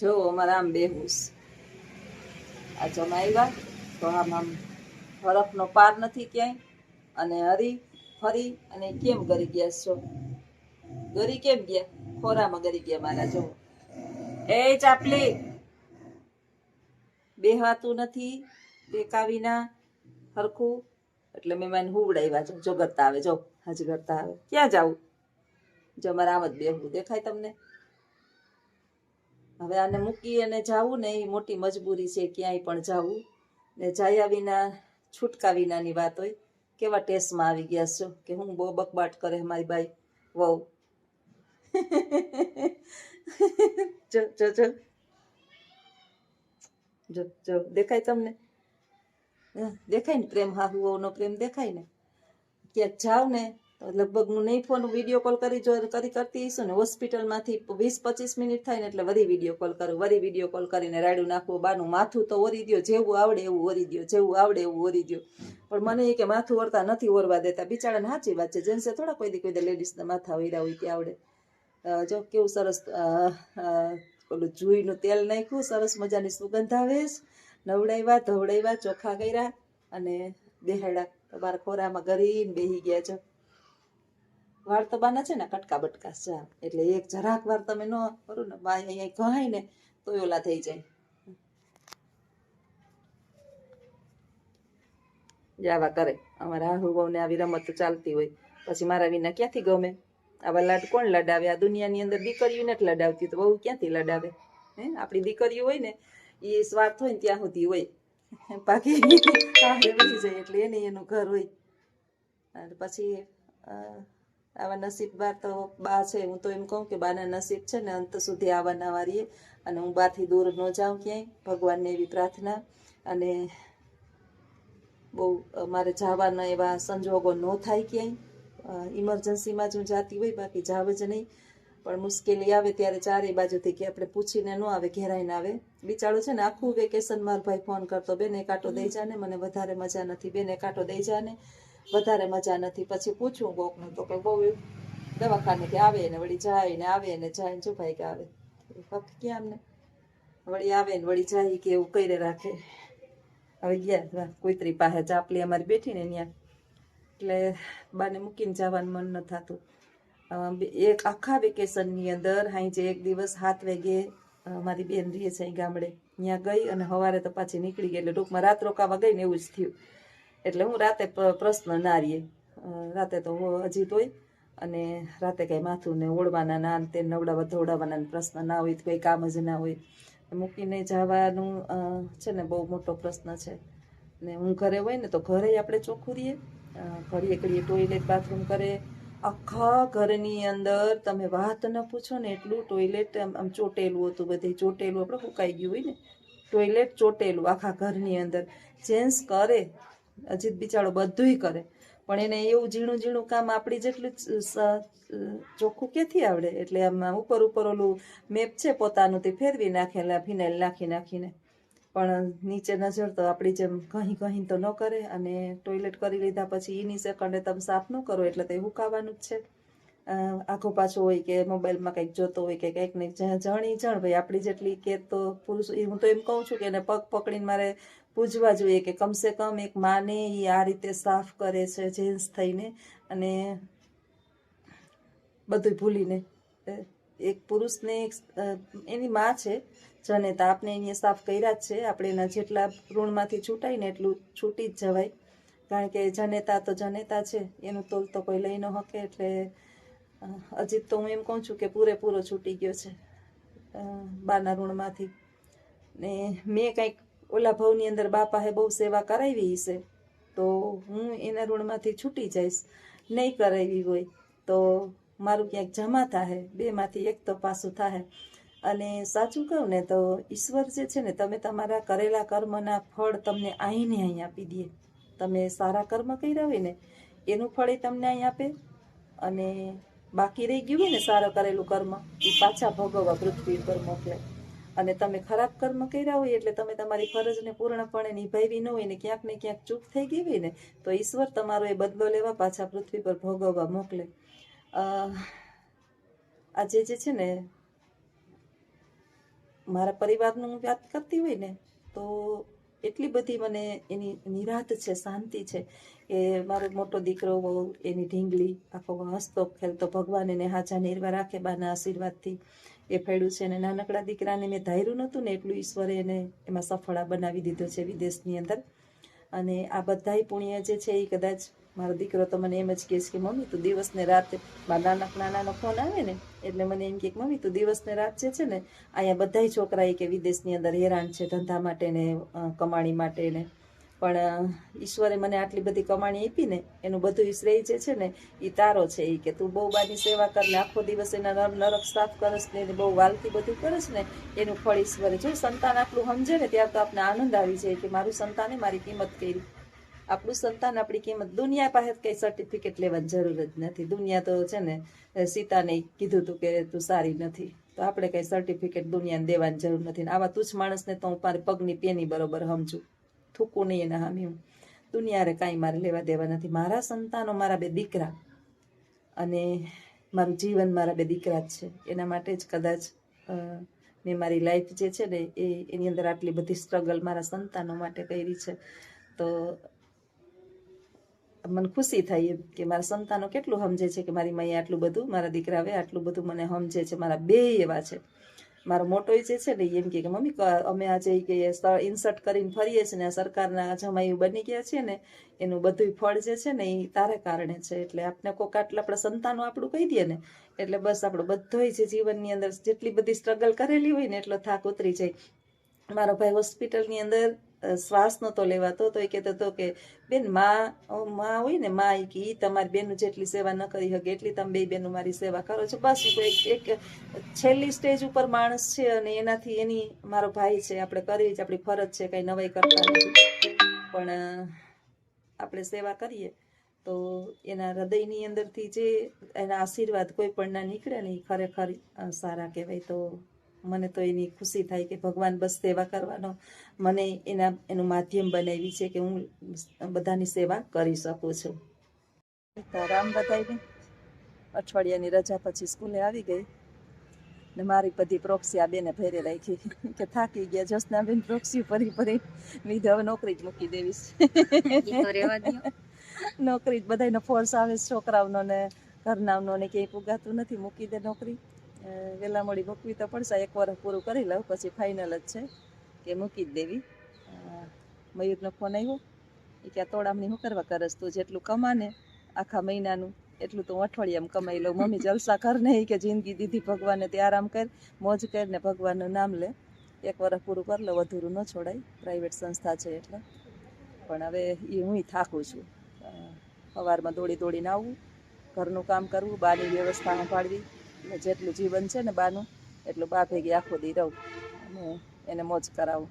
જો અમારે આમ બેહુસ આ જમા આવ્યા તો આમ હરખનો પાર નથી ક્યાંય, અને હરી ફરી અને કેમ ગરી ગયા છો? ગરી કેમ ગયા? ખોરામાં ગરી ગયા મારા. જો એ ચાપલી બેહાતું નથી બેકાવીના હરખું, એટલે મેં મને હુવડાવ્યા. જો ગરતા આવે, જો હજી ગરતા આવે. ક્યાં જાવું? જો મારે આમ જ બેહવું દેખાય તમને? હવે આને મૂકી અને જાવું ને એ મોટી મજબૂરી છે. ક્યાંય પણ જાવું ને જાયા વિના છૂટકા વિનાની વાત હોય. કેવા ટેસ્ટમાં આવી ગયા છો કે હું બહુ બકબાટ કરે મારી બાઈ વહુ. જો જો જો જો જો દેખાય તમને? દેખાય ને પ્રેમ? હાહુ વહુનો પ્રેમ દેખાય ને? ક્યાંક જાવ ને તો લગભગ હું નહીં ફોન વિડીયો કોલ કરતી હશું ને, હોસ્પિટલમાંથી 20-25 મિનિટ થાય ને એટલે વરી વિડીયો કોલ કરું. વરી વિડીયો કોલ કરીને રાડું નાખવું. બાનું માથું તો ઓરી દો, જેવું આવડે એવું ઓરી દો, જેવું આવડે એવું ઓરી દો. પણ મને એ કે માથું ઓરતા નથી ઓરવા દેતા. બિચારાને સાચી વાત છે, જેન્ટ્સે થોડા કોઈ દી લેડીઝના માથા ઓર્યા હોય કે આવડે. જો કેવું સરસ ઓલું જુઈનું તેલ નાખ્યું, સરસ મજાની સુગંધ આવે. નવડાવ્યા ધવડાવ્યા ચોખ્ખા કર્યા અને બેહાડ્યા. તમારા ખોરામાં ગરીને બેહી ગયા છો. વાળ તો બાના છે ને કટકા બટકા છે, એટલે એક જરાક વાર તમે ન કરો ને બા અહીંયા કહાય ને તો ઓલા થઈ જાય. જાવા કરે અમારા હાહુ વહુને આવી રમત ચાલતી હોય. પછી મારા વિના ક્યાંથી ગમે? આવા લાડ કોણ લડાવે? આ દુનિયાની અંદર દીકરીઓને જ લડાવતી, તો બહુ ક્યાંથી લડાવે? આપણી દીકરીઓ હોય ને એ સ્વાર્થ હોય ને ત્યાં સુધી હોય, બાકી વધી જાય એટલે એને એનું ઘર હોય. અને પછી આવા નસીબદાર તો બા છે. હું તો એમ કહું કે બાના નસીબ છે ને અંત સુધી આવવાના વારીએ, અને હું બાથી દૂર ન જાઉં ક્યાંય. ભગવાનને એવી પ્રાર્થના. અને બહુ મારે જવાના એવા સંજોગો ન થાય ક્યાંય. ઇમરજન્સીમાં જ હું જાતી હોય, બાકી જાવ જ નહીં. પણ મુશ્કેલી આવે ત્યારે ચારે બાજુથી કે આપણે પૂછીને ન આવે, ઘેરાઈ ના આવે. બિચારો છે ને આખું વેકેશન મારો ભાઈ ફોન કરતો, બેન એક આંટો દઈ જાને, મને વધારે મજા નથી. બેન એક આંટો દઈ જાને, વધારે મજા નથી. પછી પૂછું કોકનું તો કે બહુ દવાખાનેથી આવે ને વળી જાય ને આવે ને જાય ને. જો ભાઈ કે આવે હક ક્યાં અમને? વળી આવે ને વળી જાય કે એવું કરી રાખે. હવે ગયા કુતરી પાસે ચાપલી અમારી બેઠી ને ત્યાં, એટલે બાને મૂકીને જવાનું મન ન થતું. એક આખા વેકેશનની અંદર હાઈ એક દિવસ 7 વાગે મારી બેન રહે છે અહીં ગામડે, ત્યાં ગઈ અને સવારે તો પાછી નીકળી ગઈ. એટલે ટૂંકમાં રાત રોકાવા ગઈ ને એવું જ થયું. એટલે હું રાતે પ્રશ્ન ના રહીએ, રાતે તો હજી તોય, અને રાતે કંઈ માથું ને ઓળવાના ના તે નવડાવવા ધોવડાવવાના પ્રશ્ન ના હોય, કંઈ કામ જ ના હોય. મૂકીને જવાનું છે ને બહુ મોટો પ્રશ્ન છે. ને હું ઘરે હોય ને તો ઘરે આપણે ચોખ્ખું રહીએ, ઘડીએ ઘડીએ ટોયલેટ બાથરૂમ કરે. આખા ઘરની અંદર તમે વાત ન પૂછો ને એટલું ટોયલેટ આમ ચોટેલું હતું. બધે ચોટેલું આપણે સુકાઈ ગયું હોય ને, ટોયલેટ ચોટેલું આખા ઘરની અંદર. જેન્ટ્સ કરે, અજીત બિચારો બધુંય કરે, પણ એને એવું ઝીણું ઝીણું કામ આપણી જેટલું ચોખ્ખું ક્યાંથી આવડે? એટલે આમ ઉપર ઉપર ઓલું મેપ છે પોતાનું તે ફેરવી નાખેલા ફિનાઇલ નાખીને. પણ નીચે નજર તો આપણી જેમ ઘહી ઘહી તો ન કરે. અને ટોયલેટ કરી લીધા પછી એની સેકન્ડે તમે સાફ ન કરો એટલે તો એ હુકાવાનું જ છે. આખો પાછો હોય કે મોબાઈલમાં કંઈક જોતો હોય કે કંઈક ને જાણી ભાઈ આપણી જેટલી કે તો પુરુષ. હું તો એમ કહું છું કે એને પગ પકડીને મારે પૂછવા જોઈએ કે કમસે કમ એક માને એ આ રીતે સાફ કરે છે જેન્ટ્સ થઈને, અને બધું ભૂલીને. એક પુરુષને એની માં છે જનેતા, આપણે એને સાફ કર્યા જ છે. આપણે એના જેટલા ઋણમાંથી છૂટાય ને એટલું છૂટી જ જવાય, કારણ કે જનેતા તો જનેતા છે, એનું તોલ તો કોઈ લઈ ન શકે. એટલે અજીત તો હું એમ કહું છું કે પૂરેપૂરો છૂટી ગયો છે બાના ઋણમાંથી. ને મેં કંઈક ઓલા ભાવની અંદર બાપાએ બહુ સેવા કરાવી છે, તો હું એના ઋણમાંથી છૂટી જઈશ. નહીં કરાવી હોય તો મારું ક્યાંક જમા થાય, બેમાંથી એક તો પાછું થાય. અને સાચું કહું ને તો ઈશ્વર જે છે ને, તમે તમારા કરેલા કર્મના ફળ તમને અહીંને અહીં આપી દે. તમે સારા કર્મ કર્યા હોય ને એનું ફળ એ તમને અહીં આપે, અને બાકી રહી ગયું હોય ને સારા કરેલું કર્મ એ પાછા ભોગવવા પૃથ્વી પર મોકલે. અને તમે ખરાબ કર્મ કર્યા હોય એટલે તમે તમારી ફરજને પૂર્ણપણે નિભાવી ન હોય ને ક્યાંક ને ક્યાંક ચૂક થઈ ગઈ હોય ને, તો ઈશ્વર તમારો એ બદલો લેવા પાછા પૃથ્વી પર ભોગવવા મોકલે. આજે જે છે ને મારા પરિવારનું વાત કરતી હોય ને તો એટલી બધી મને એની નિરાંત છે, શાંતિ છે કે મારો મોટો દીકરો બહુ એની ઢીંગલી આખો હસતો ખેલતો ભગવાન એને હાજા નિર્વા રાખે બાના આશીર્વાદથી એ ફેડ્યું છે. અને નાનકડા દીકરાને મેં ધાર્યું નહોતું ને એટલું ઈશ્વરે એને એમાં સફળા બનાવી દીધો છે વિદેશની અંદર. અને આ બધાય પુણ્ય જે છે એ કદાચ મારો દીકરો તો મને એમ જ કહે છે કે મમ્મી તું દિવસ ને રાત, મારા નાનાનો ફોન આવે ને એટલે મને એમ કે મમ્મી તું દિવસ ને રાત જે છે ને અહીંયા બધાય છોકરા કે વિદેશની અંદર હેરાન છે ધંધા માટે ને કમાણી માટે ને, પણ ઈશ્વરે મને આટલી બધી કમાણી આપી ને એનું બધું શ્રેય જે છે ને એ તારો છે. એ કે તું બહુ બાની સેવા કર ને આખો દિવસ એના નરક સાફ કરસ ને બહુ વાલથી બધું કરસ ને એનું ફળ ઈશ્વરે. જો સંતાન આટલું સમજે ને ત્યારે તો આપણે આનંદ આવી જાય કે મારું સંતાને મારી કિંમત કરી. આપણું સંતાન આપણી કિંમત, દુનિયા પાસે કઈ સર્ટિફિકેટ લેવાની જરૂર જ નથી. દુનિયા તો છે ને સીતાને કીધું હતું કે તું સારી નથી, તો આપણે કઈ સર્ટિફિકેટ દુનિયાને દેવાની જરૂર નથી. આવા તુચ્છ માણસને તો હું મારી પગની પેની બરોબર સમજું, થૂકું નહીં એના હામી હું. દુનિયારે કાંઈ મારે લેવા દેવા નથી. મારા સંતાનો મારા 2 દીકરા અને મારું જીવન મારા 2 દીકરા જ છે. એના માટે જ કદાચ મેં મારી લાઈફ જે છે ને એની અંદર આટલી બધી સ્ટ્રગલ મારા સંતાનો માટે કરી છે. તો મને ખુશી થાય એમ કે મારા સંતાનો કેટલું સમજે છે કે મારી માએ આટલું બધું, મારા દીકરાએ આટલું બધું મને સમજે છે. મારા 2 એવા છે. મારો મોટો જે છે ને એમ કે મમ્મી અમે આજે કે ઇન્સર્ટ કરીને ફરીએ છીએ ને સરકારના જમાઈ બની ગયા છે ને એનું બધું ફળ જે છે ને એ તારે કારણે છે. એટલે આપણે કોક આટલા આપણા સંતાનો આપણું કહી દે ને એટલે બસ આપણો બધોય જે જીવનની અંદર જેટલી બધી સ્ટ્રગલ કરેલી હોય ને એટલો થાક ઉતરી જાય. મારો ભાઈ હોસ્પિટલની અંદર શ્વાસ નહોતો લેવાતો તો એ કહેતો હતો કે બેન માં હોય ને માં કે એ તમારી બેનનું જેટલી સેવા ન કરી શકે એટલી તમે 2 બહેનો મારી સેવા કરો છો. બસ એક છેલ્લી સ્ટેજ ઉપર માણસ છે અને એનાથી એની મારો ભાઈ છે, આપણે કરવી જ આપણી ફરજ છે, કંઈ નવાઈ કરતા નથી. પણ આપણે સેવા કરીએ તો એના હૃદયની અંદરથી જે એના આશીર્વાદ કોઈ પણ ના નીકળે ને એ ખરેખર સારા કહેવાય. તો મને તો એની ખુશી થાય કે ભગવાન બસ સેવા કરવાનો મને એનું માધ્યમ બનાવી છે કે હું બધાની સેવા કરી શકું છું. રામ બધાઈને અઠવાડિયાની રજા પછી સ્કૂલે આવી ગઈ ને મારી બધી પ્રોક્સી આ બેને ભેરે રાખી કે થાકી ગયા જસનાબેન પ્રોક્સી ફરી મીધ હવે નોકરી જ મૂકી દેવીશ. નોકરી જ બધાનો ફોર્સ આવે છોકરાઓનો ને ઘરનાઓનો ને ક્યાંય પુગાતું નથી, મૂકી દે નોકરી. વહેલા મોડી મૂકવી તો પડશે, 1 વર્ષ પૂરું કરી લઉં પછી ફાઇનલ જ છે કે મૂકી જ દેવી. મયુરનો ફોન આવ્યો એ કે તોડામણી શું કરવા કરસ તું, જેટલું કમાને આખા મહિનાનું એટલું તો અઠવાડિયામાં કમાઈ લઉં. મમ્મી જલસા કર ને કે જિંદગી દીધી ભગવાને તે આરામ કર, મોજ કર ને ભગવાનનું નામ લે. 1 વર્ષ પૂરું કરી લો, અધૂરું ન છોડાય, પ્રાઇવેટ સંસ્થા છે એટલે. પણ હવે એ હું થાકું છું. સવારમાં દોડીને આવવું, ઘરનું કામ કરવું, બાની વ્યવસ્થા સંભાળવી, ને જેટલું જીવન છે ને બાનું એટલું બા ભેગી આખો દી રહું અને એને મોજ કરાવું,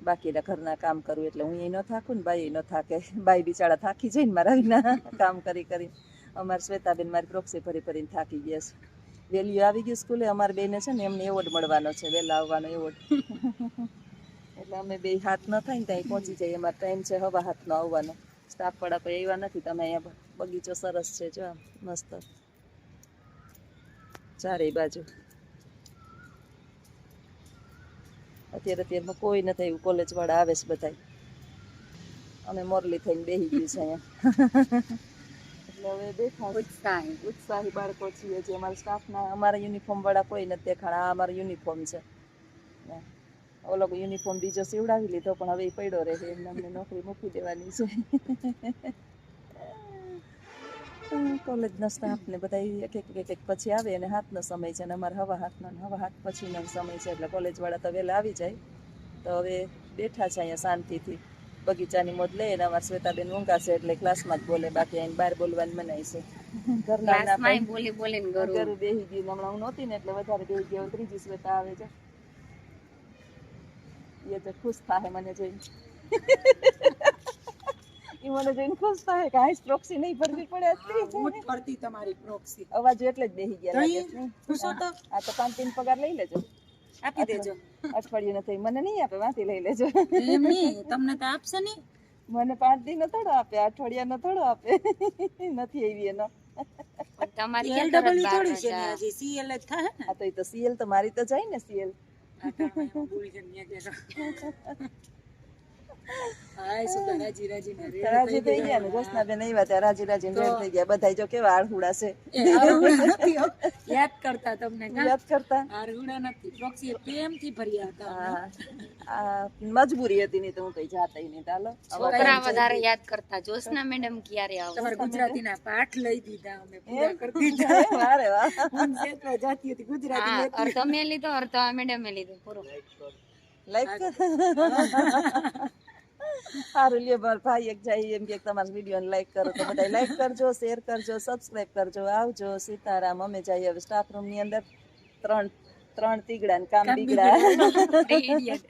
બાકીના ઘરના કામ કરવું. એટલે હું ન થાકું ને બાઈ ન થાકે. બાઈ બિચારા થાકી જાય ને મારા વિના કામ કરી. અમારે શ્વેતાબેન મારી પ્રોક્સી ભરીને થાકી ગયા છે. વેલ્યુ આવી ગયું સ્કૂલે, અમારે બેને છે ને એમને એવોર્ડ મળવાનો છે, વહેલા આવવાનો એવોર્ડ. એટલે અમે 2 હાથ ન થાય ને ત્યાં પહોંચી જાય. અમારો ટાઈમ છે 7:30 આવવાનો. સ્ટાફ વાળા કોઈ એવા નથી. તમે અહીંયા બગીચો સરસ છે જો મસ્ત ચારેય બાજુ. અત્યારમાં કોઈ નથી આવ્યું, કોલેજ વાળા આવે છે બધા. અમે મોરલી થઈને બેસી ગયું છે અહીંયા. એટલે હવે બેઠા ઉત્સાહી બાળકો છીએ જે અમારા સ્ટાફના. અમારા યુનિફોર્મ વાળા કોઈ નથી દેખાણા. આ અમારો યુનિફોર્મ છે. ઓલો યુનિફોર્મ બીજો સીવડાવી લીધો પણ હવે એ પડ્યો રહે, એમને અમને નોકરી મૂકી દેવાની છે. કોલેજના સ્ટાફને બધા એક પછી આવે અને 7નો સમય છે અને અમારે 7:30 પછીનો સમય છે. એટલે કોલેજવાળા તો વહેલા આવી જાય. તો હવે બેઠા છે અહીંયા શાંતિથી, બગીચાની મોજ લઈએ. અને અમારા શ્વેતાબેન ઊંઘા છે એટલે ક્લાસમાં જ બોલે, બાકી અહીં બહાર બોલવાની મનાય છે. ઘરના ઘરું બેસી ગયું. હમણાં હું નહોતી ને એટલે વધારે બેસી ગયો. 3જી શ્વેતા આવે છે, એ તો ખુશ થાય મને જોઈને. એ મને જોઈને ખુશ થાય કે આજ પ્રોક્સી નહીં ભરવી પડે. પડતી તમારી પ્રોક્સી અવાજ એટલે જ બેસી ગયા. આ તો 5 દિન પગાર લઈ લેજો, આપી દેજો. અઠવાડિયું નથી મને નહીં આપે, વાંથી લઈ લેજો. તમને તો આપશે નહીં. મને 5 દિન થોડો આપે, અઠવાડિયાનો થોડો આપે. નથી આવી એનો. તમારી LW થોડી છે ને, હજી CL જ થાય ને. આ તો એ તો CL તો મારી તો જાય ને. CL હાય સુધા રાજી રાજી ને રેડ રાજી થઈ ગયા ને જોશનાબેન આવ્યા ત્યાં રાજી રાજી રેડ થઈ ગયા બધા જો કેવા આળહુડા છે એ આરુડા નથી હો. યાદ કરતા તમને કા યાદ કરતા આરુડા નથી પ્રોક્સી પ્રેમથી ભર્યા હતા હા, આ મજબૂરી હતી નહીં તો હું કઈ જાતા નહીં ચાલો છોકરા વધારે યાદ કરતા જોશના મેડમ ક્યારે આવો તમારા ગુજરાતીના પાઠ લઈ દીધા અમે પૂરા કરી દીધા વારે વાહ હું શેતવા જાતી હતી ગુજરાતી હા લેતી. અર્ધ મેં લીધો અર્ધ આ મેડમે લીધો પૂરો લાઈક સારું લ્યો મારા ભાઈ એક જાય એમ કે તમારા વિડીયો લાઈક કરો તો બધા લાઈક કરજો શેર કરજો સબસ્ક્રાઇબ કરજો આવજો સીતારામ અમે જઈએ હવે સ્ટાફ રૂમ ની અંદર ત્રણ તીગડા ને કામ બીગડા Three idiot.